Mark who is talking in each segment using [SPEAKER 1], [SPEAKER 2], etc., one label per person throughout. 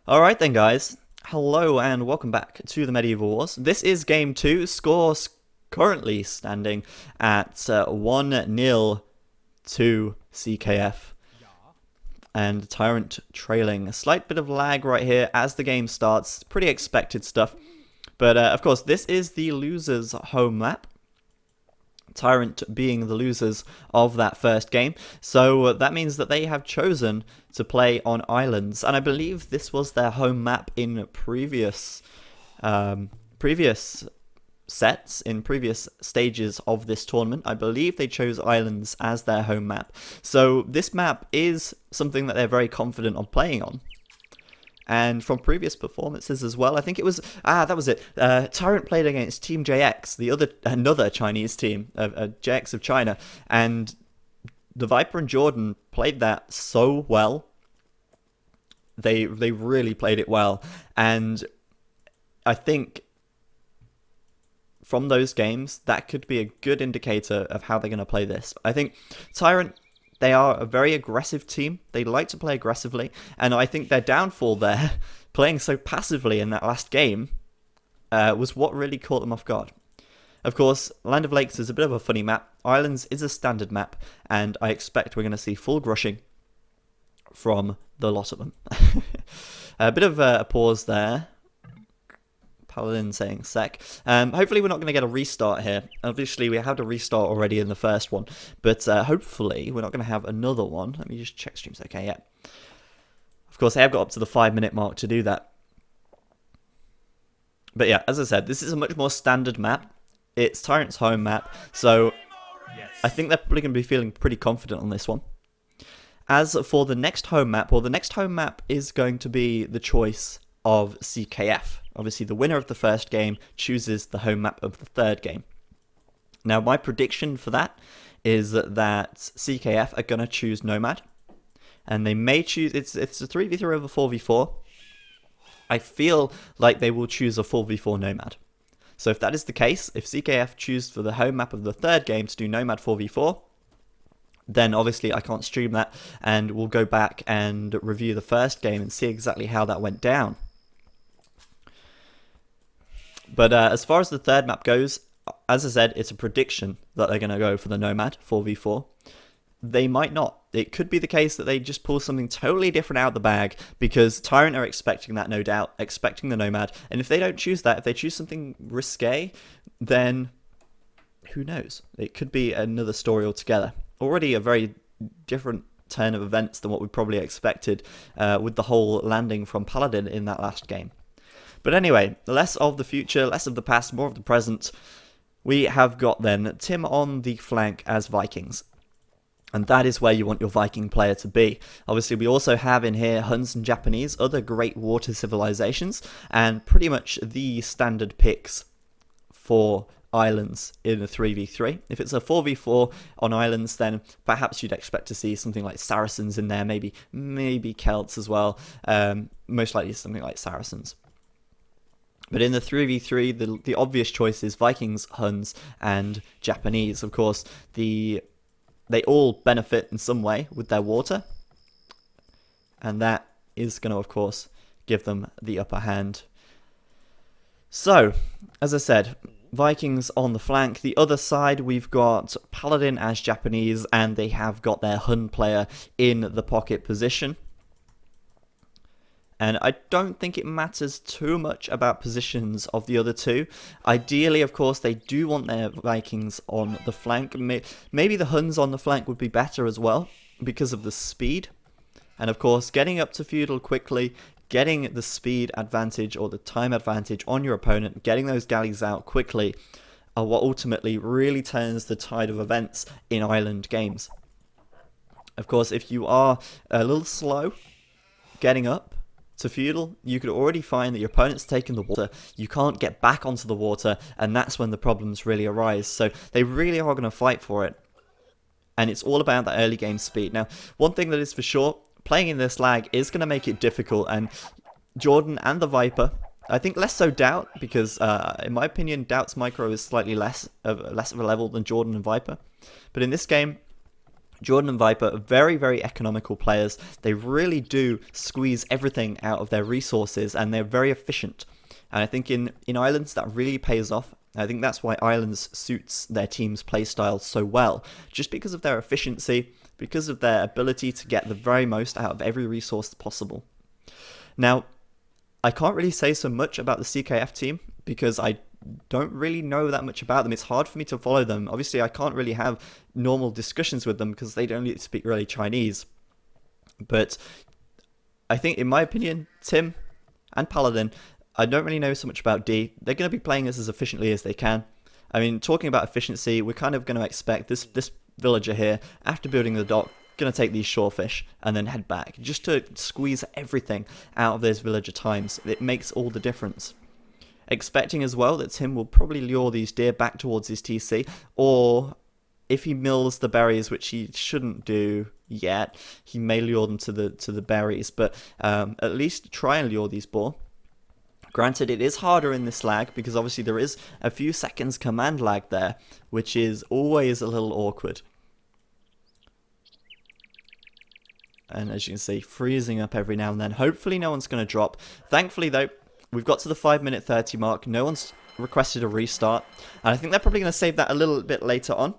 [SPEAKER 1] Alright then guys, hello and welcome back to the Medieval Wars. This is game 2, scores currently standing at 1-0 to CKF. And TyRanT trailing. A slight bit of lag right here as the game starts, pretty expected stuff. But of course this is the losers home map. TyRanT being the losers of that first game, so that means that they have chosen to play on islands, and I believe this was their home map in previous sets, in previous stages of this tournament. I believe they chose islands as their home map, so this map is something that they're very confident on playing on. And from previous performances as well, I think it was that was it. TyRanT played against Team JX, another Chinese team, JX of China, and the Viper and Jordan played that so well. They really played it well, and I think from those games that could be a good indicator of how they're going to play this. I think TyRanT, they are a very aggressive team. They like to play aggressively, and I think their downfall there, playing so passively in that last game, was what really caught them off guard. Of course, Land of Lakes is a bit of a funny map. Islands is a standard map, and I expect we're going to see full grushing from the lot of them. A bit of a pause there. Paladin saying sec. Hopefully we're not going to get a restart here. Obviously we had a restart already in the first one, but hopefully we're not going to have another one. Let me just check streams. Okay, yeah. Of course, I have got up to the 5-minute mark to do that. But yeah, as I said, this is a much more standard map. It's TyRanT's home map, so I think they're probably going to be feeling pretty confident on this one. As for the next home map, well, the next home map is going to be the choice of CKF. Obviously, the winner of the first game chooses the home map of the third game. Now, my prediction for that is that CKF are going to choose Nomad, and they may choose. It's a 3v3 over 4v4. I feel like they will choose a 4v4 Nomad. So if that is the case, if CKF choose for the home map of the third game to do Nomad 4v4, then obviously I can't stream that, and we'll go back and review the first game and see exactly how that went down. But as far as the third map goes, as I said, it's a prediction that they're going to go for the Nomad 4v4. They might not. It could be the case that they just pull something totally different out of the bag, because TyRanT are expecting that, no doubt, expecting the Nomad. And if they don't choose that, if they choose something risque, then who knows? It could be another story altogether. Already a very different turn of events than what we probably expected with the whole landing from Paladin in that last game. But anyway, less of the future, less of the past, more of the present. We have got then Tim on the flank as Vikings. And that is where you want your Viking player to be. Obviously, we also have in here Huns and Japanese, other great water civilizations, and pretty much the standard picks for islands in a 3v3. If it's a 4v4 on islands, then perhaps you'd expect to see something like Saracens in there, maybe Celts as well. Most likely something like Saracens. But in the 3v3, the obvious choice is Vikings, Huns, and Japanese. Of course, they all benefit in some way with their water, and that is going to, of course, give them the upper hand. So, as I said, Vikings on the flank. The other side, we've got Paladin as Japanese, and they have got their Hun player in the pocket position. And I don't think it matters too much about positions of the other two. Ideally, of course, they do want their Vikings on the flank. Maybe the Huns on the flank would be better as well, because of the speed. And of course, getting up to Feudal quickly, getting the speed advantage or the time advantage on your opponent, getting those galleys out quickly, are what ultimately really turns the tide of events in island games. Of course, if you are a little slow getting up to Feudal, you could already find that your opponent's taken the water, you can't get back onto the water, and that's when the problems really arise. So they really are going to fight for it, and it's all about that early game speed. Now, one thing that is for sure, playing in this lag is going to make it difficult, and Jordan and the Viper, I think less so Doubt, because in my opinion Doubt's micro is slightly less of a level than Jordan and Viper, but in this game Jordan and Viper are very, very economical players. They really do squeeze everything out of their resources, and they're very efficient. And I think in Islands, that really pays off. I think that's why Islands suits their team's playstyle so well, just because of their efficiency, because of their ability to get the very most out of every resource possible. Now, I can't really say so much about the CKF team, because I don't really know that much about them. It's hard for me to follow them. Obviously, I can't really have normal discussions with them because they don't speak really Chinese. But I think, in my opinion, Tim and Paladin, I don't really know so much about D. They're going to be playing this as efficiently as they can. I mean, talking about efficiency, we're kind of going to expect this villager here, after building the dock, going to take these shorefish and then head back, just to squeeze everything out of those villager times. It makes all the difference. Expecting as well that Tim will probably lure these deer back towards his TC, or if he mills the berries, which he shouldn't do yet, he may lure them to the berries, but at least try and lure these boar. Granted, it is harder in this lag, because obviously there is a few seconds command lag there, which is always a little awkward. And as you can see, freezing up every now and then. Hopefully no one's going to drop. Thankfully though, we've got to the 5-minute 30 mark. No one's requested a restart. And I think they're probably going to save that a little bit later on.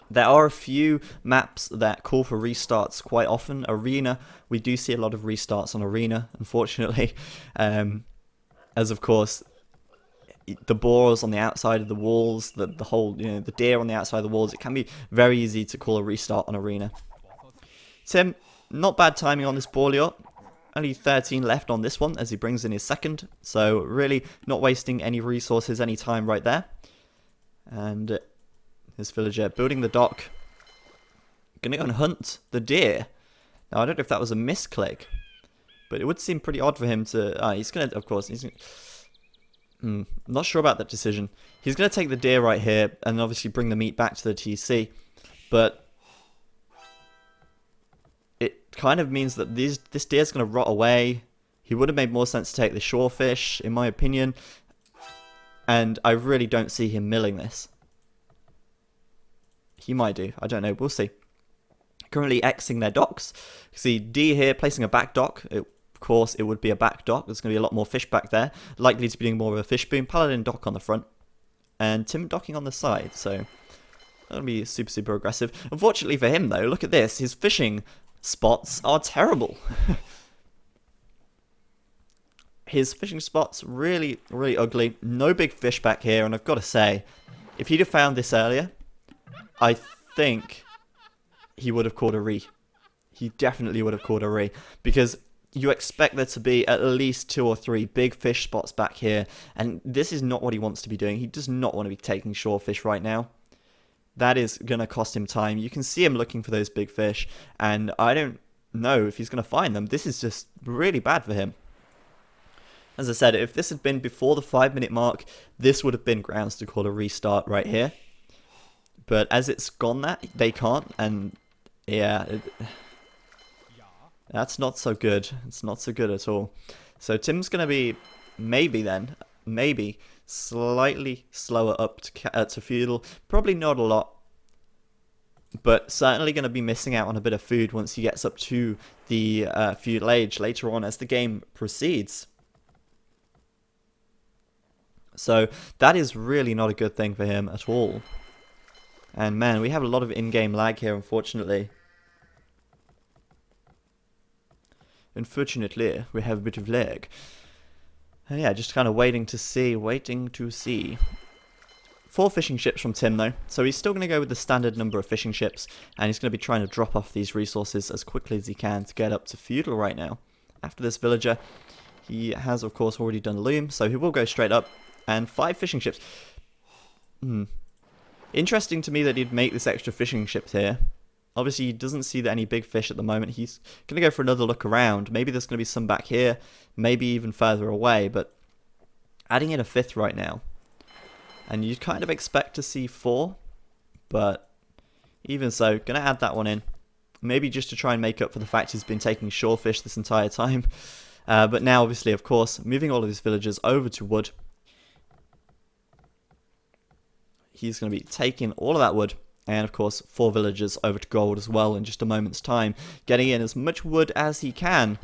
[SPEAKER 1] There are a few maps that call for restarts quite often. Arena, we do see a lot of restarts on Arena, unfortunately. As of course, the boars on the outside of the walls, the whole, the deer on the outside of the walls, it can be very easy to call a restart on Arena. Tim, not bad timing on this boar lure. Only 13 left on this one as he brings in his second. So really not wasting any resources, any time right there. And this villager building the dock. Gonna go and hunt the deer. Now I don't know if that was a misclick, but it would seem pretty odd for him to... he's gonna, of course, he's gonna... not sure about that decision. He's gonna take the deer right here and obviously bring the meat back to the TC. But it kind of means that this deer's going to rot away. He would have made more sense to take the shorefish, in my opinion. And I really don't see him milling this. He might do. I don't know. We'll see. Currently Xing their docks. See D here placing a back dock. Of course, it would be a back dock. There's going to be a lot more fish back there. Likely to be doing more of a fish boom. Paladin dock on the front. And Tim docking on the side. So that'll be super, super aggressive. Unfortunately for him, though, look at this. His fishing spots are terrible. His fishing spots really, really ugly. No big fish back here, and I've got to say, if he'd have found this earlier, I think he would have caught a ree. He definitely would have caught a ree, because you expect there to be at least 2 or 3 big fish spots back here, and this is not what he wants to be doing. He does not want to be taking shorefish right now. That is going to cost him time. You can see him looking for those big fish, and I don't know if he's going to find them. This is just really bad for him. As I said, if this had been before the 5-minute mark, this would have been grounds to call a restart right here. But as it's gone that, they can't, and yeah, that's not so good. It's not so good at all. So Tim's going to be, maybe, slightly slower up to Feudal. Probably not a lot, but certainly going to be missing out on a bit of food once he gets up to the Feudal age later on as the game proceeds. So that is really not a good thing for him at all. And man, we have a lot of in-game lag here, unfortunately. Unfortunately, we have a bit of lag. And yeah, just kind of waiting to see. 4 fishing ships from Tim, though. So he's still going to go with the standard number of fishing ships. And he's going to be trying to drop off these resources as quickly as he can to get up to Feudal right now. After this villager, he has, of course, already done Loom. So he will go straight up. And 5 fishing ships. Interesting to me that he'd make this extra fishing ships here. Obviously, he doesn't see any big fish at the moment. He's going to go for another look around. Maybe there's going to be some back here. Maybe even further away. But adding in a 5th right now. And you'd kind of expect to see 4. But even so, going to add that one in. Maybe just to try and make up for the fact he's been taking shorefish this entire time. But now, obviously, of course, moving all of his villagers over to wood. He's going to be taking all of that wood And of course, 4 villagers over to gold as well in just a moment's time, getting in as much wood as he can.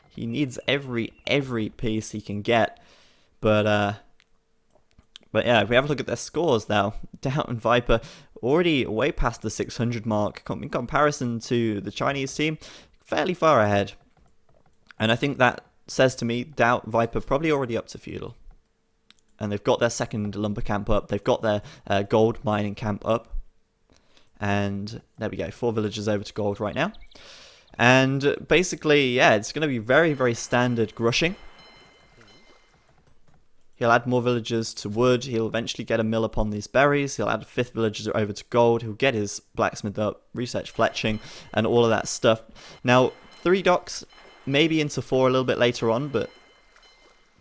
[SPEAKER 1] He needs every piece he can get. But yeah, if we have a look at their scores now, DouBt and Viper already way past the 600 mark in comparison to the Chinese team, fairly far ahead. And I think that says to me, DouBt, Viper probably already up to Feudal. And they've got their second lumber camp up. They've got their gold mining camp up. And there we go, 4 villagers over to gold right now. And basically, yeah, it's going to be very, very standard grushing. He'll add more villagers to wood. He'll eventually get a mill upon these berries. He'll add a 5th villager over to gold. He'll get his blacksmith up, research fletching, and all of that stuff. Now, 3 docks, maybe into 4 a little bit later on, but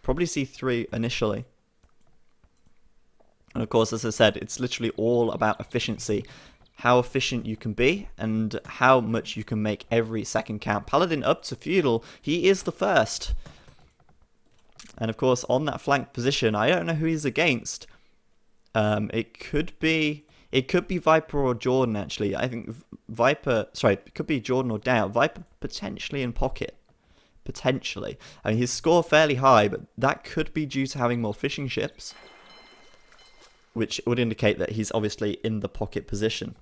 [SPEAKER 1] probably see 3 initially. And of course, as I said, it's literally all about efficiency. How efficient you can be and how much you can make every second count. Paladin up to Feudal, he is the first. And of course, on that flank position, I don't know who he's against. It could be Viper or Jordan, actually. I think Viper, sorry, it could be Jordan or DouBt. Viper potentially in pocket. Potentially. I mean, his score fairly high, but that could be due to having more fishing ships, which would indicate that he's obviously in the pocket position.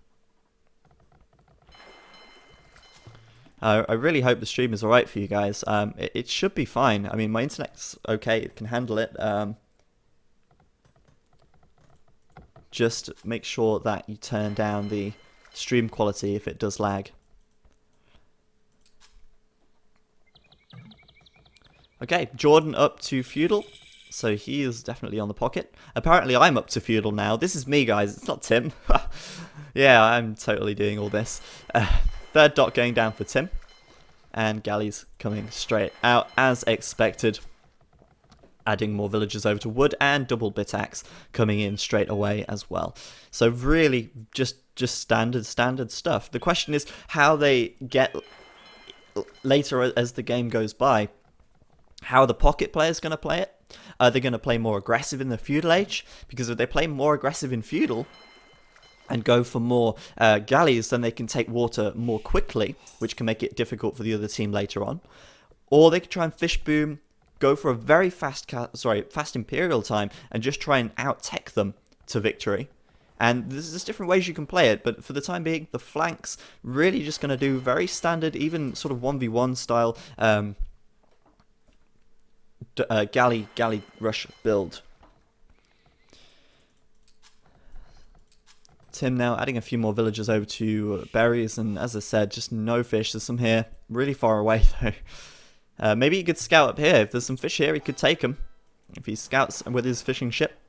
[SPEAKER 1] I really hope the stream is alright for you guys. It should be fine. I mean, my internet's okay. It can handle it. Just make sure that you turn down the stream quality if it does lag. Okay, Jordan up to Feudal. So he is definitely on the pocket. Apparently I'm up to Feudal now. This is me, guys. It's not Tim. Yeah, I'm totally doing all this. 3rd dot going down for Tim. And galleys coming straight out as expected. Adding more villagers over to wood, and double bit axe coming in straight away as well. So really just standard stuff. The question is how they get later as the game goes by. How are the pocket players going to play it? Are they going to play more aggressive in the Feudal Age? Because if they play more aggressive in Feudal and go for more galleys, then they can take water more quickly, which can make it difficult for the other team later on. Or they could try and fish boom, go for a very fast Imperial time, and just try and out-tech them to victory. And there's different ways you can play it, but for the time being, the flanks really just going to do very standard, even sort of 1v1 style galley rush build. Tim now adding a few more villagers over to berries, and as I said, just no fish. There's some here, really far away though. Maybe he could scout up here. If there's some fish here, he could take them if he scouts with his fishing ship.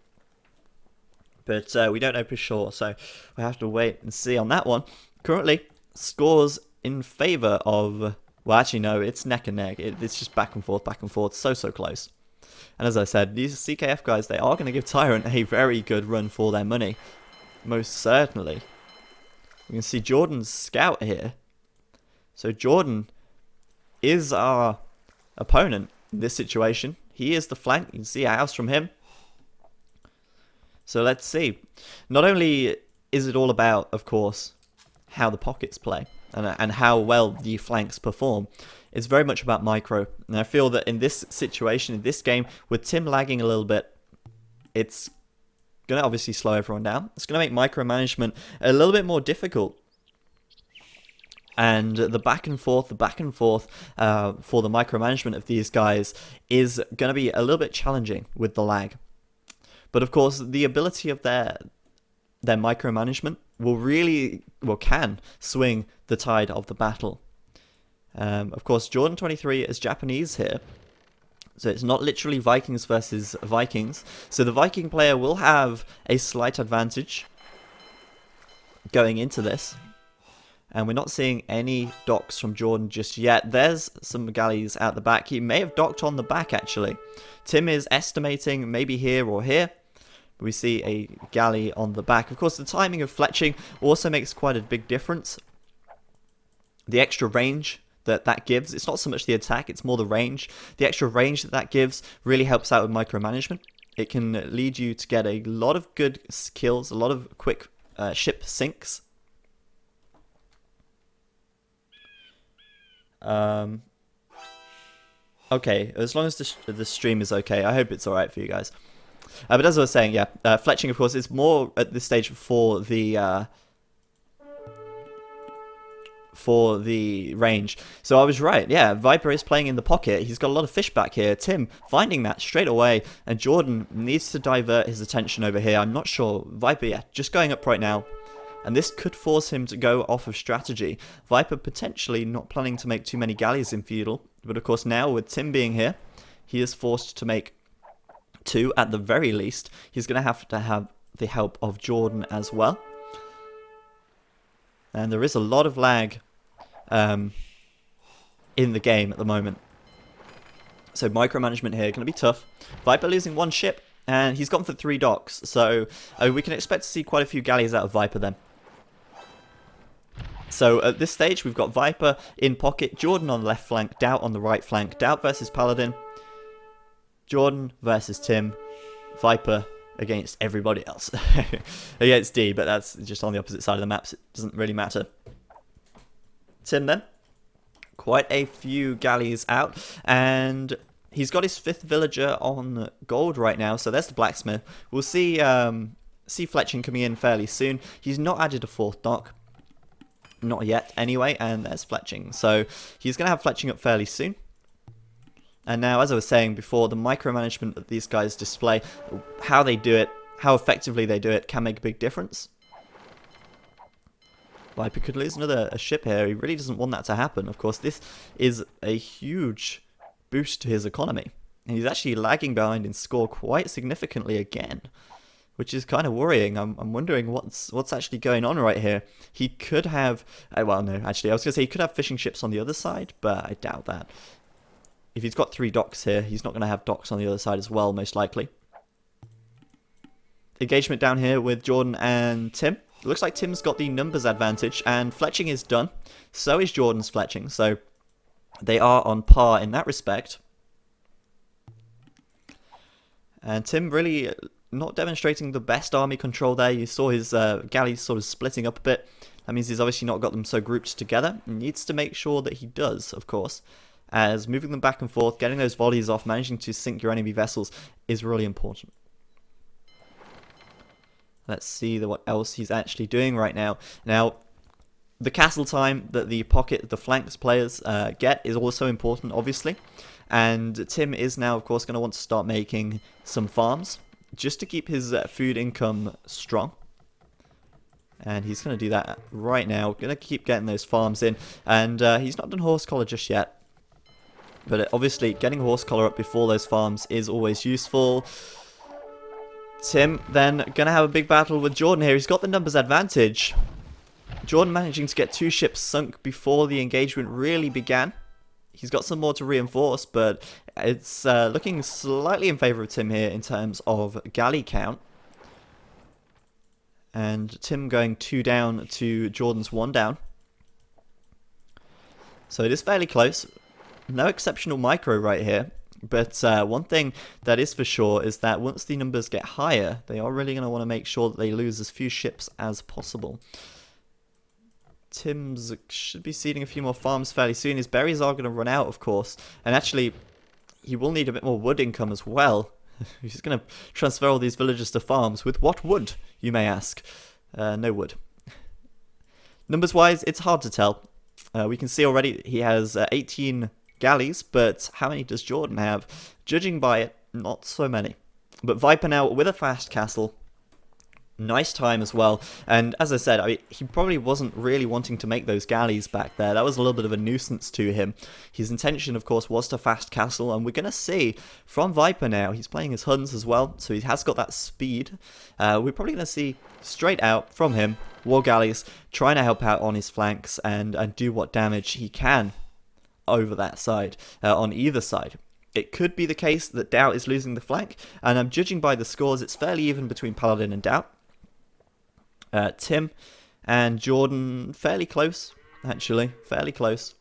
[SPEAKER 1] But we don't know for sure, so we have to wait and see on that one. Currently, scores in favour of... Well, actually, no, it's neck and neck. It's just back and forth, so close. And as I said, these CKF guys, they are going to give TyRanT a very good run for their money. Most certainly. You can see Jordan's scout here. So Jordan is our opponent in this situation. He is the flank. You can see a house from him. So let's see. Not only is it all about, of course, how the pockets play and how well the flanks perform, it's very much about micro. And I feel that in this situation, in this game, with Tim lagging a little bit, it's going to obviously slow everyone down. It's going to make micromanagement a little bit more difficult. And the back and forth for the micromanagement of these guys is going to be a little bit challenging with the lag. But of course, the ability of their micromanagement can swing the tide of the battle. Of course, Jordan 23 is Japanese here. So it's not literally Vikings versus Vikings. So the Viking player will have a slight advantage going into this. And we're not seeing any docks from Jordan just yet. There's some galleys out the back. He may have docked on the back, actually. Tim is estimating maybe here or here. We see a galley on the back. Of course, the timing of fletching also makes quite a big difference. The extra range that gives, it's not so much the attack, it's more the range. The extra range that gives really helps out with micromanagement. It can lead you to get a lot of good kills, a lot of quick ship sinks Okay, as long as the stream is okay, I hope it's alright for you guys. But as I was saying, yeah, fletching, of course, is more at this stage for the range. So I was right, yeah, Viper is playing in the pocket. He's got a lot of fish back here. Tim finding that straight away, and Jordan needs to divert his attention over here. I'm not sure. Viper, yeah, just going up right now. And this could force him to go off of strategy. Viper potentially not planning to make too many galleys in Feudal. But of course now with Tim being here, he is forced to make 2 at the very least. He's going to have the help of Jordan as well. And there is a lot of lag in the game at the moment. So micromanagement here going to be tough. Viper losing 1 ship, and he's gone for 3 docks. So we can expect to see quite a few galleys out of Viper then. So at this stage, we've got Viper in pocket, Jordan on the left flank, Doubt on the right flank. Doubt versus Paladin, Jordan versus Tim, Viper against everybody else. Against D, but that's just on the opposite side of the map, so it doesn't really matter. Tim then, quite a few galleys out, and he's got his 5th villager on gold right now, so there's the blacksmith. We'll see fletching coming in fairly soon. He's not added a 4th dock. Not yet, anyway, and there's fletching. So he's going to have fletching up fairly soon. And now, as I was saying before, the micromanagement that these guys display, how they do it, how effectively they do it, can make a big difference. Viper could lose a ship here. He really doesn't want that to happen. Of course, this is a huge boost to his economy. And he's actually lagging behind in score quite significantly again, which is kind of worrying. I'm wondering what's actually going on right here. He could have... well, no, actually, I was going to say he could have fishing ships on the other side, but I doubt that. If he's got 3 docks here, he's not going to have docks on the other side as well, most likely. Engagement down here with Jordan and Tim. It looks like Tim's got the numbers advantage, and fletching is done. So is Jordan's fletching, so they are on par in that respect. And Tim really not demonstrating the best army control there. You saw his galleys sort of splitting up a bit. That means he's obviously not got them so grouped together. He needs to make sure that he does, of course, as moving them back and forth, getting those volleys off, managing to sink your enemy vessels is really important. Let's see what else he's actually doing right now. Now, the castle time that the flanks players get is also important, obviously. And Tim is now, of course, going to want to start making some farms just to keep his food income strong. And he's going to do that right now. Going to keep getting those farms in. And he's not done horse collar just yet. But obviously, getting horse collar up before those farms is always useful. Tim then going to have a big battle with Jordan here. He's got the numbers advantage. Jordan managing to get 2 ships sunk before the engagement really began. He's got some more to reinforce, but it's looking slightly in favour of Tim here in terms of galley count. And Tim going 2 down to Jordan's 1 down. So it is fairly close. No exceptional micro right here. But one thing that is for sure is that once the numbers get higher, they are really going to want to make sure that they lose as few ships as possible. Tim's should be seeding a few more farms fairly soon. His berries are going to run out, of course. And actually, he will need a bit more wood income as well. He's going to transfer all these villagers to farms. With what wood, you may ask? No wood. Numbers-wise, it's hard to tell. We can see already he has 18 galleys, but how many does Jordan have? Judging by it, not so many. But Viper now with a fast castle. Nice time as well. And as I said, he probably wasn't really wanting to make those galleys back there. That was a little bit of a nuisance to him. His intention, of course, was to fast castle. And we're going to see from Viper now, he's playing his Huns as well. So he has got that speed. We're probably going to see straight out from him, war galleys, trying to help out on his flanks and do what damage he can over that side, on either side. It could be the case that Doubt is losing the flank, and I'm judging by the scores, it's fairly even between Paladin and Doubt. Tim and Jordan, fairly close, actually, fairly close.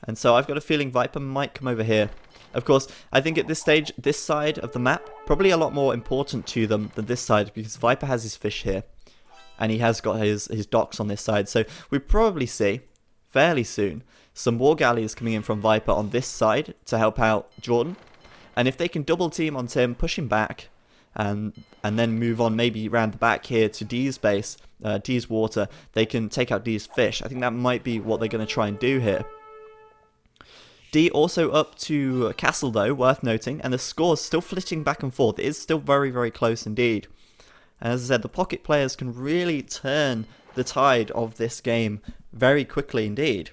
[SPEAKER 1] And so I've got a feeling Viper might come over here. Of course, I think at this stage, this side of the map, probably a lot more important to them than this side, because Viper has his fish here, and he has got his docks on this side. So we probably see, fairly soon, some war galleys coming in from Viper on this side to help out Jordan. And if they can double team on Tim, push him back, and then move on maybe around the back here to D's base, D's water, they can take out D's fish. I think that might be what they're going to try and do here. D also up to Castle though, worth noting, and the score's still flitting back and forth. It is still very, very close indeed. And as I said, the pocket players can really turn the tide of this game very quickly indeed.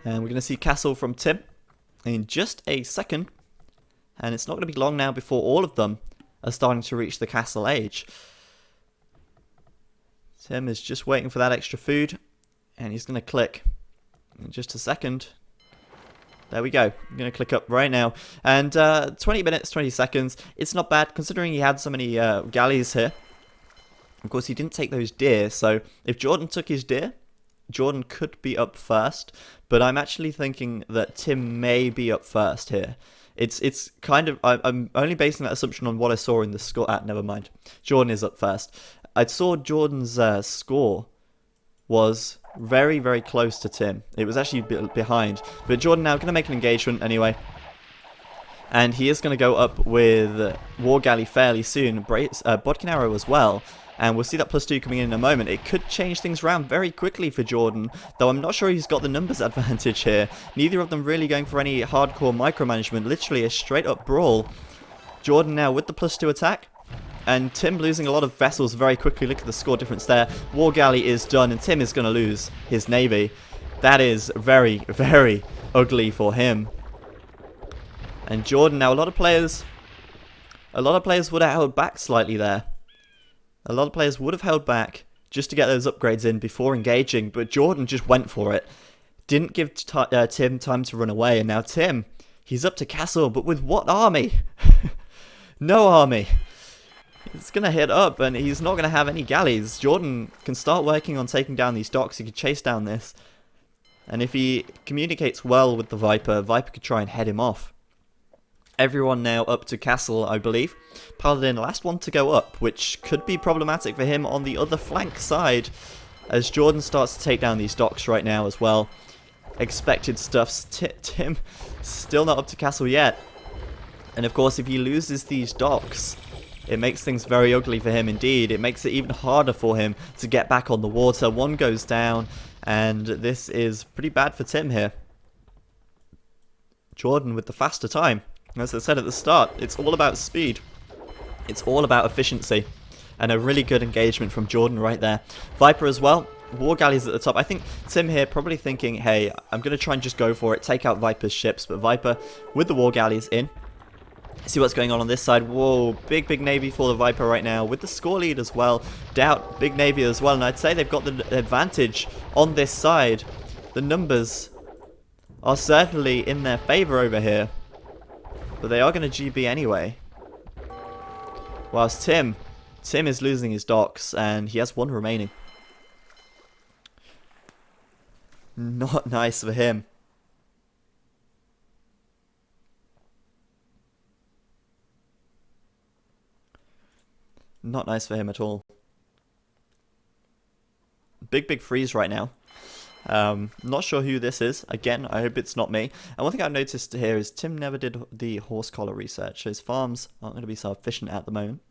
[SPEAKER 1] And we're going to see Castle from Tim in just a second. And it's not going to be long now before all of them are starting to reach the castle age. Tim is just waiting for that extra food, and he's going to click in just a second. There we go. I'm going to click up right now. And 20 minutes, 20 seconds. It's not bad considering he had so many galleys here. Of course, he didn't take those deer, so if Jordan took his deer, Jordan could be up first. But I'm actually thinking that Tim may be up first here. It's kind of... I'm only basing that assumption on what I saw in the score. Never mind. Jordan is up first. I saw Jordan's score was very, very close to Tim. It was actually behind. But Jordan now going to make an engagement anyway. And he is going to go up with War Galley fairly soon. Bodkin Arrow as well. And we'll see that +2 coming in a moment. It could change things around very quickly for Jordan, though I'm not sure he's got the numbers advantage here. Neither of them really going for any hardcore micromanagement. Literally a straight up brawl. Jordan now with the +2 attack. And Tim losing a lot of vessels very quickly. Look at the score difference there. War Galley is done, and Tim is going to lose his navy. That is very, very ugly for him. And Jordan now, a lot of players would have held back slightly there. A lot of players would have held back just to get those upgrades in before engaging, but Jordan just went for it. Didn't give Tim time to run away, and now Tim, he's up to castle, but with what army? No army. He's going to hit up, and he's not going to have any galleys. Jordan can start working on taking down these docks. He can chase down this. And if he communicates well with the Viper, Viper could try and head him off. Everyone now up to castle, I believe. Paladin, last one to go up, which could be problematic for him on the other flank side, as Jordan starts to take down these docks right now as well. Expected stuff. Tim still not up to castle yet. And of course, if he loses these docks, it makes things very ugly for him indeed. It makes it even harder for him to get back on the water. One goes down, and this is pretty bad for Tim here. Jordan with the faster time. As I said at the start, it's all about speed. It's all about efficiency. And a really good engagement from Jordan right there. Viper as well. War galleys at the top. I think Tim here probably thinking, hey, I'm going to try and just go for it. Take out Viper's ships. But Viper with the war galleys in. See what's going on this side. Whoa, big navy for the Viper right now. With the score lead as well. Doubt, big navy as well. And I'd say they've got the advantage on this side. The numbers are certainly in their favor over here. But they are going to GB anyway. Whilst Tim is losing his docks, and he has one remaining. Not nice for him. Not nice for him at all. Big freeze right now. Not sure who this is. Again, I hope it's not me. And one thing I've noticed here is Tim never did the horse collar research. His farms aren't going to be so efficient at the moment.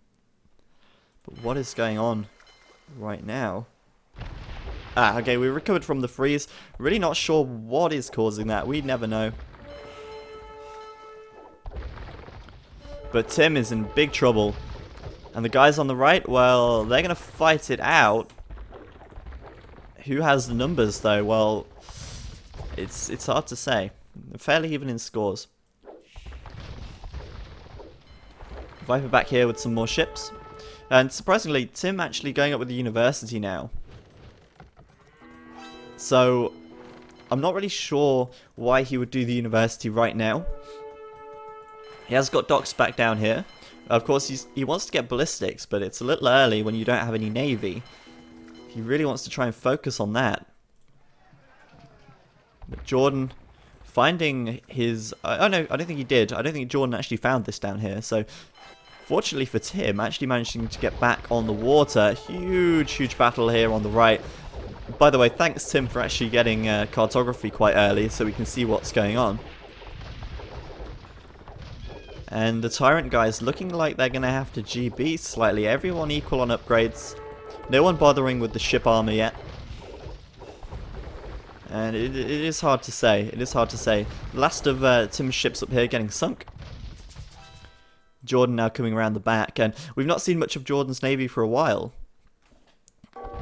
[SPEAKER 1] But what is going on right now? Okay, we recovered from the freeze. Really not sure what is causing that. We never know. But Tim is in big trouble. And the guys on the right, well, they're going to fight it out. Who has the numbers, though? Well, it's hard to say. Fairly even in scores. Viper back here with some more ships. And surprisingly, Tim actually going up with the university now. So, I'm not really sure why he would do the university right now. He has got docks back down here. Of course, he wants to get ballistics, but it's a little early when you don't have any navy. He really wants to try and focus on that. But Jordan finding his... oh no, I don't think he did. I don't think Jordan actually found this down here. So Fortunately for Tim, actually managing to get back on the water. Huge battle here on the right. By the way, thanks Tim for actually getting cartography quite early so we can see what's going on. And the TyRanT guys looking like they're going to have to GB slightly. Everyone equal on upgrades. No one bothering with the ship armor yet. And it is hard to say. It is hard to say. Last of Tim's ships up here getting sunk. Jordan now coming around the back. And we've not seen much of Jordan's navy for a while.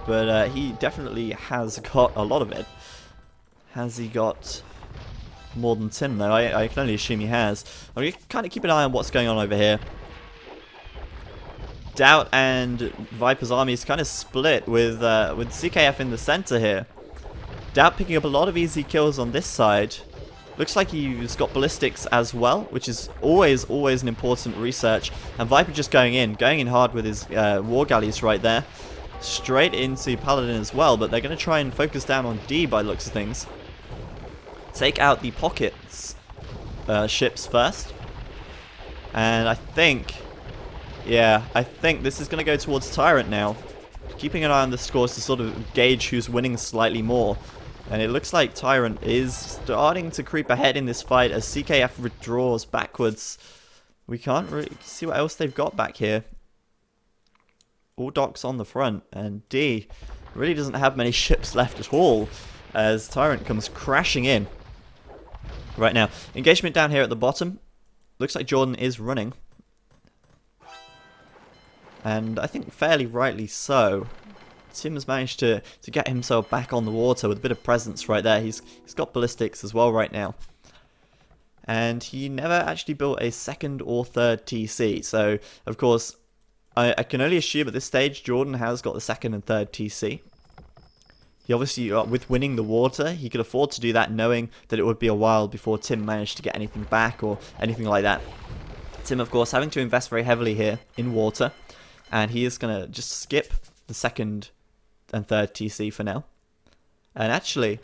[SPEAKER 1] But he definitely has got a lot of it. Has he got more than Tim, though? I can only assume he has. I'm going to kind of keep an eye on what's going on over here. Doubt and Viper's army is kind of split with CKF in the center here. Doubt picking up a lot of easy kills on this side. Looks like he's got ballistics as well, which is always an important research. And Viper just going in hard with his war galleys right there. Straight into Paladin as well, but they're going to try and focus down on D by the looks of things. Take out the pockets ships first. And I think this is going to go towards TyRanT now. Keeping an eye on the scores to sort of gauge who's winning slightly more. And it looks like TyRanT is starting to creep ahead in this fight as CKF withdraws backwards. We can't really see what else they've got back here. All docks on the front, and D really doesn't have many ships left at all as TyRanT comes crashing in. Right now, engagement down here at the bottom. Looks like Jordan is running. And I think fairly rightly so. Tim has managed to get himself back on the water with a bit of presence right there. He's got ballistics as well right now. And he never actually built a second or third TC. So, of course, I can only assume at this stage Jordan has got the second and third TC. He obviously, with winning the water, he could afford to do that knowing that it would be a while before Tim managed to get anything back or anything like that. Tim, of course, having to invest very heavily here in water. And he is going to just skip the second and third TC for now. And actually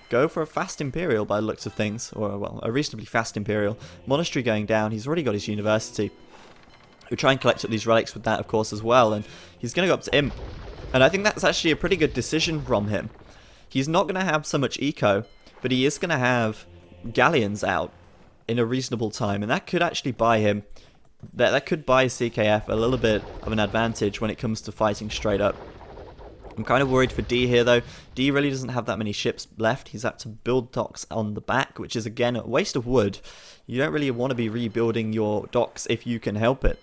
[SPEAKER 1] go for a fast Imperial by the looks of things. Or, well, a reasonably fast Imperial. Monastery going down. He's already got his university. We'll try and collect up these relics with that, of course, as well. And he's going to go up to Imp. And I think that's actually a pretty good decision from him. He's not going to have so much eco, but he is going to have galleons out in a reasonable time. And that could actually buy him, that could buy CKF a little bit of an advantage when it comes to fighting straight up. I'm kind of worried for D here, though. D really doesn't have that many ships left. He's had to build docks on the back, which is, again, a waste of wood. You don't really want to be rebuilding your docks if you can help it.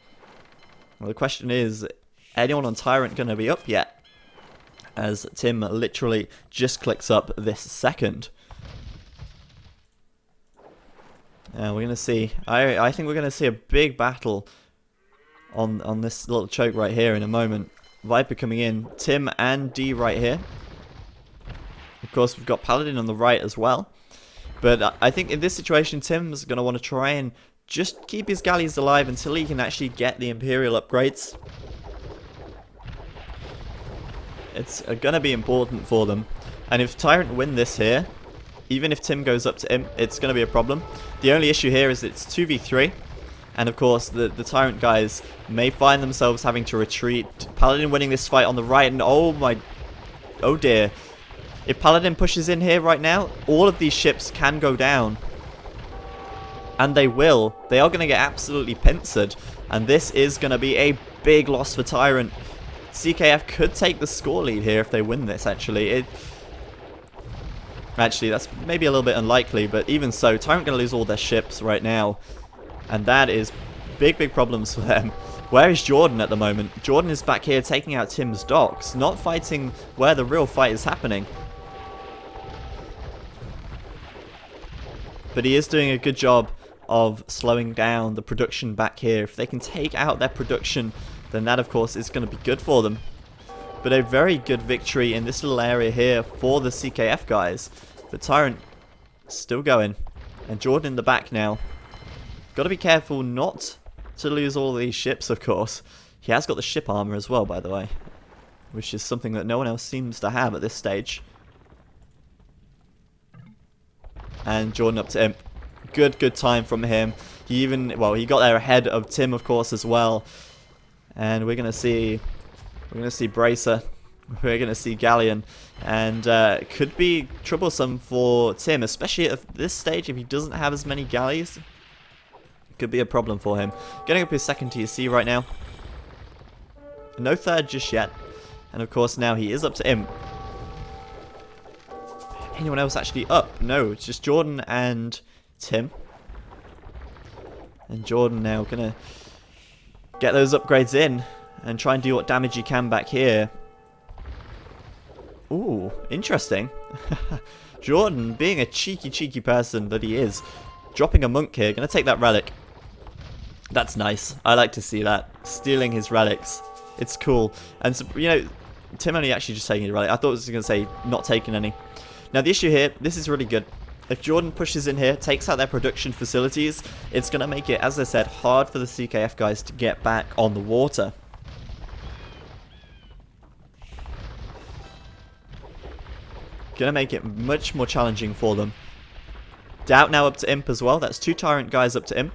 [SPEAKER 1] Well, the question is, anyone on TyRanT going to be up yet? As Tim literally just clicks up this second. We're going to see. I think we're going to see a big battle on this little choke right here in a moment. Viper coming in. Tim and D right here. Of course, we've got Paladin on the right as well. But I think in this situation, Tim's going to want to try and just keep his galleys alive until he can actually get the Imperial upgrades. It's going to be important for them. And if TyRanT win this here, even if Tim goes up to Imp, it's going to be a problem. The only issue here is it's 2v3. And of course, the TyRanT guys may find themselves having to retreat. Paladin winning this fight on the right, and oh dear. If Paladin pushes in here right now, all of these ships can go down. And they will. They are going to get absolutely pincered. And this is going to be a big loss for TyRanT. CKF could take the score lead here if they win this, actually. Actually, that's maybe a little bit unlikely, but even so, TyRanT going to lose all their ships right now. And that is big problems for them. Where is Jordan at the moment? Jordan is back here taking out Tim's docks, not fighting where the real fight is happening. But he is doing a good job of slowing down the production back here. If they can take out their production, then that of course is going to be good for them. But a very good victory in this little area here for the CKF guys. But TyRanT still going. And Jordan in the back now. Got to be careful not to lose all of these ships, of course. He has got the ship armor as well, by the way. Which is something that no one else seems to have at this stage. And Jordan up to Imp. Good time from him. He even, well, he got there ahead of Tim, of course, as well. And we're gonna see Bracer. We're gonna see Galleon, and it could be troublesome for Tim, especially at this stage if he doesn't have as many galleys. Could be a problem for him. Getting up his second TC right now. No third just yet. And of course now he is up to Imp. Anyone else actually up? No, it's just Jordan and Tim. And Jordan now gonna get those upgrades in and try and do what damage he can back here. Ooh, interesting. Jordan, being a cheeky person that he is, dropping a monk here, gonna take that relic. That's nice. I like to see that. Stealing his relics. It's cool. And, so, you know, Tim only actually just taking his relic. I thought it was going to say not taking any. Now, the issue here, this is really good. If Jordan pushes in here, takes out their production facilities, it's going to make it, as I said, hard for the CKF guys to get back on the water. Going to make it much more challenging for them. Doubt now up to Imp as well. That's 2 TyRanT guys up to Imp.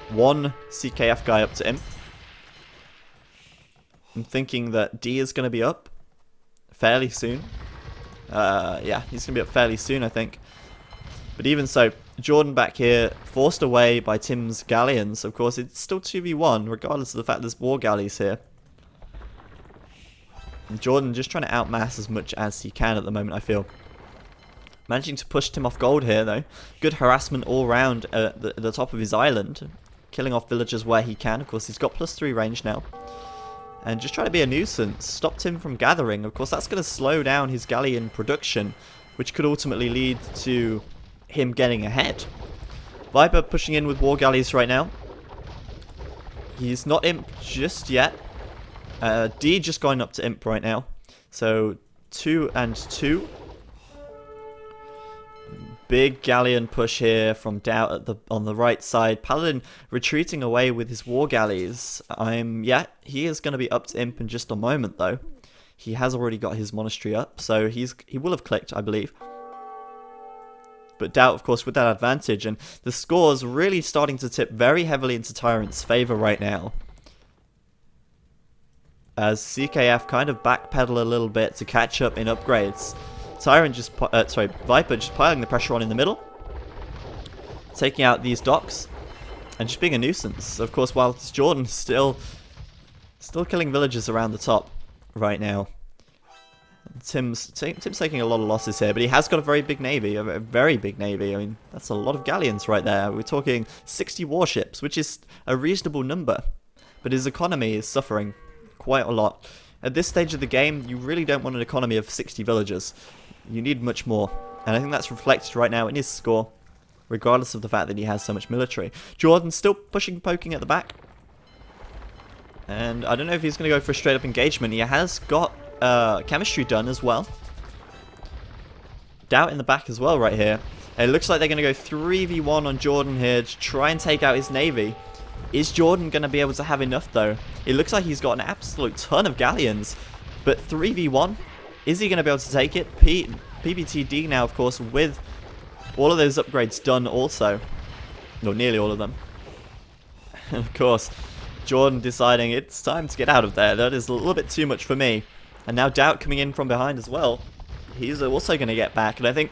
[SPEAKER 1] 1 CKF guy up to Imp. I'm thinking that D is going to be up fairly soon. Yeah, he's going to be up fairly soon, I think. But even so, Jordan back here, forced away by Tim's galleons. Of course, it's still 2v1, regardless of the fact there's more galleys here. And Jordan just trying to outmass as much as he can at the moment, I feel. Managing to push Tim off gold here, though. Good harassment all round at the top of his island. Killing off villagers where he can. Of course, he's got +3 range now. And just trying to be a nuisance. Stop Tim from gathering. Of course, that's going to slow down his galleon production, which could ultimately lead to him getting ahead. Viper pushing in with war galleys right now. He's not Imp just yet. D just going up to Imp right now. So 2 and 2. Big galleon push here from Doubt on the right side. Paladin retreating away with his war galleys. Yeah, he is going to be up to Imp in just a moment though. He has already got his monastery up, so he will have clicked, I believe. But Doubt, of course, with that advantage, and the score's really starting to tip very heavily into TyRanT's favor right now. As CKF kind of backpedal a little bit to catch up in upgrades. TyRanT just, Viper just piling the pressure on in the middle. Taking out these docks. And just being a nuisance. Of course, whilst Jordan still killing villagers around the top right now. Tim's taking a lot of losses here, but he has got a very big navy. A very big navy. I mean, that's a lot of galleons right there. We're talking 60 warships, which is a reasonable number. But his economy is suffering quite a lot. At this stage of the game, you really don't want an economy of 60 villagers. You need much more. And I think that's reflected right now in his score, regardless of the fact that he has so much military. Jordan's still pushing, poking at the back. And I don't know if he's going to go for a straight-up engagement. He has got chemistry done as well. Doubt in the back as well right here. And it looks like they're going to go 3v1 on Jordan here to try and take out his navy. Is Jordan going to be able to have enough, though? It looks like he's got an absolute ton of galleons. But 3v1? Is he going to be able to take it? PBTD now, of course, with all of those upgrades done also. No, nearly all of them. And of course, Jordan deciding it's time to get out of there. That is a little bit too much for me. And now Doubt coming in from behind as well. He's also going to get back. And I think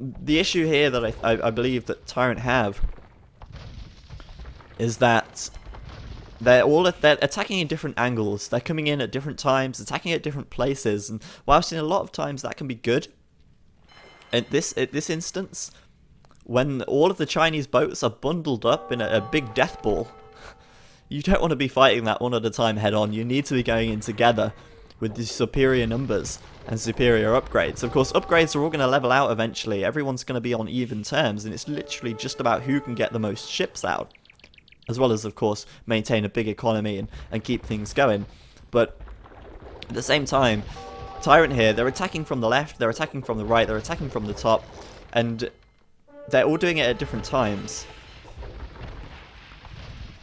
[SPEAKER 1] the issue here that I believe that TyRanT have is that they're attacking in different angles. They're coming in at different times, attacking at different places, and whilst in a lot of times that can be good, at this instance, when all of the Chinese boats are bundled up in a big death ball, you don't want to be fighting that one at a time head on. You need to be going in together with the superior numbers and superior upgrades. Of course, upgrades are all going to level out eventually. Everyone's going to be on even terms, and it's literally just about who can get the most ships out. As well as, of course, maintain a big economy and keep things going. But at the same time, TyRanT here, they're attacking from the left, they're attacking from the right, they're attacking from the top, and they're all doing it at different times.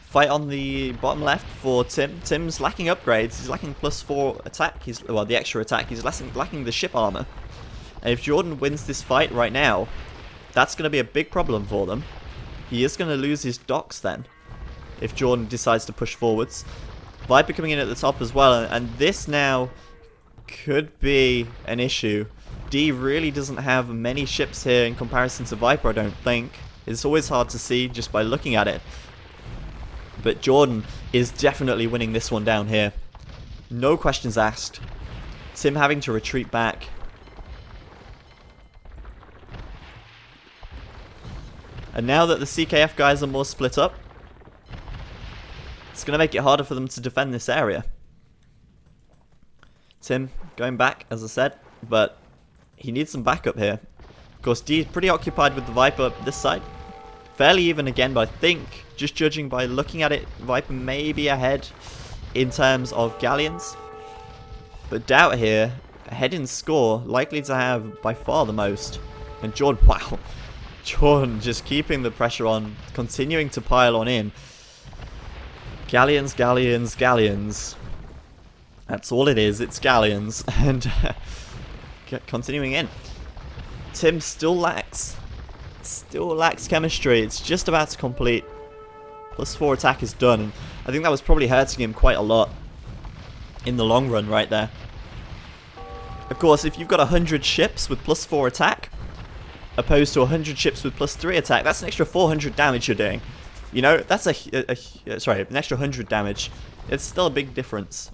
[SPEAKER 1] Fight on the bottom left for Tim. Tim's lacking upgrades, he's lacking +4 attack, well, the extra attack, he's lacking the ship armor. And if Jordan wins this fight right now, That's going to be a big problem for them. He is going to lose his docks then, if Jordan decides to push forwards. Viper coming in at the top as well, and this now could be an issue. D really doesn't have many ships here in comparison to Viper, I don't think. It's always hard to see just by looking at it. But Jordan is definitely winning this one down here. No questions asked. Tim having to retreat back. And now that the CKF guys are more split up, it's going to make it harder for them to defend this area. Tim going back, as I said, but he needs some backup here. Of course, D is pretty occupied with the Viper this side. Fairly even again, but I think, just judging by looking at it, Viper may be ahead in terms of galleons. But Doubt here, ahead in score, likely to have by far the most. And Jordan, wow. Jordan just keeping the pressure on, continuing to pile on in. Galleons, galleons, galleons. That's all it is, it's galleons. And continuing in. Tim still lacks chemistry. It's just about to complete. +4 attack is done. And I think that was probably hurting him quite a lot in the long run right there. Of course, if you've got 100 ships with +4 attack, opposed to 100 ships with +3 attack, that's an extra 400 damage you're doing. You know, that's an extra 100 damage. It's still a big difference.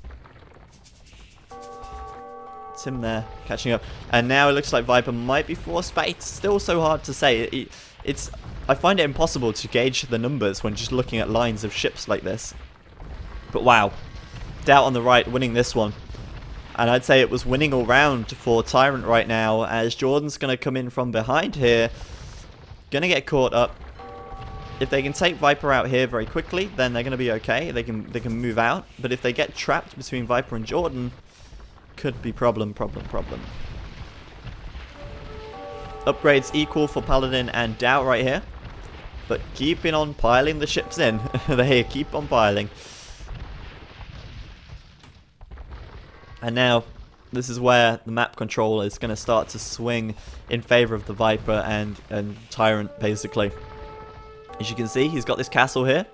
[SPEAKER 1] Tim there, catching up. And now it looks like Viper might be forced back. It's still so hard to say. I find it impossible to gauge the numbers when just looking at lines of ships like this. But wow. Doubt on the right, winning this one. And I'd say it was winning all round for TyRanT right now, as Jordan's going to come in from behind here. Going to get caught up. If they can take Viper out here very quickly, then they're going to be okay. They can move out. But if they get trapped between Viper and Jordan, could be problem. Upgrades equal for Paladin and Doubt right here. But keeping on piling the ships in. They keep on piling. And now, this is where the map control is going to start to swing in favor of the Viper and TyRanT, basically. As you can see, he's got this castle here.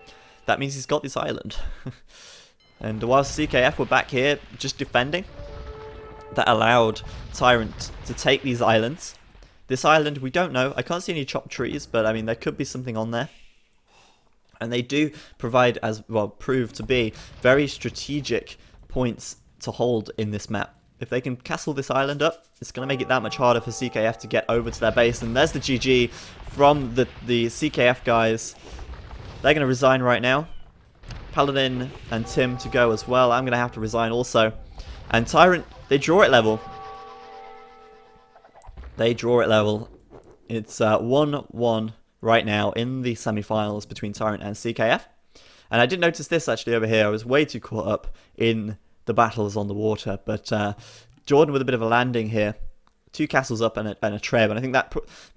[SPEAKER 1] That means he's got this island. And whilst CKF were back here, just defending, that allowed TyRanT to take these islands. This island, we don't know. I can't see any chopped trees, but I mean, there could be something on there. And they do provide, as well, prove to be very strategic points to hold in this map. If they can castle this island up, it's going to make it that much harder for CKF to get over to their base. And there's the GG from the CKF guys. They're going to resign right now. Paladin and Tim to go as well. I'm going to have to resign also. And TyRanT, they draw it level. They draw it level. It's 1-1 right now in the semi-finals between TyRanT and CKF. And I did notice this actually over here. I was way too caught up in the battles on the water, but Jordan with a bit of a landing here, 2 castles up and a treb, and I think that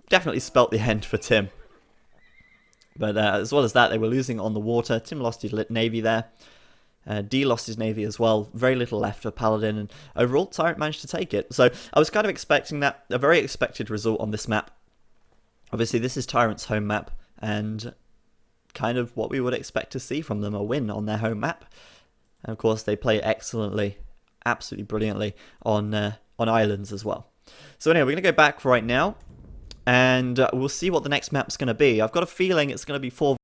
[SPEAKER 1] definitely spelt the end for Tim. But as well as that, they were losing on the water. Tim lost his navy there. D lost his navy as well. Very little left for Paladin, and overall TyRanT managed to take it. So I was kind of expecting that, a very expected result on this map. Obviously this is TyRanT's home map, and kind of what we would expect to see from them, a win on their home map. And of course, they play excellently, absolutely brilliantly on islands as well. So anyway, we're going to go back right now, and we'll see what the next map's going to be. I've got a feeling it's going to be 4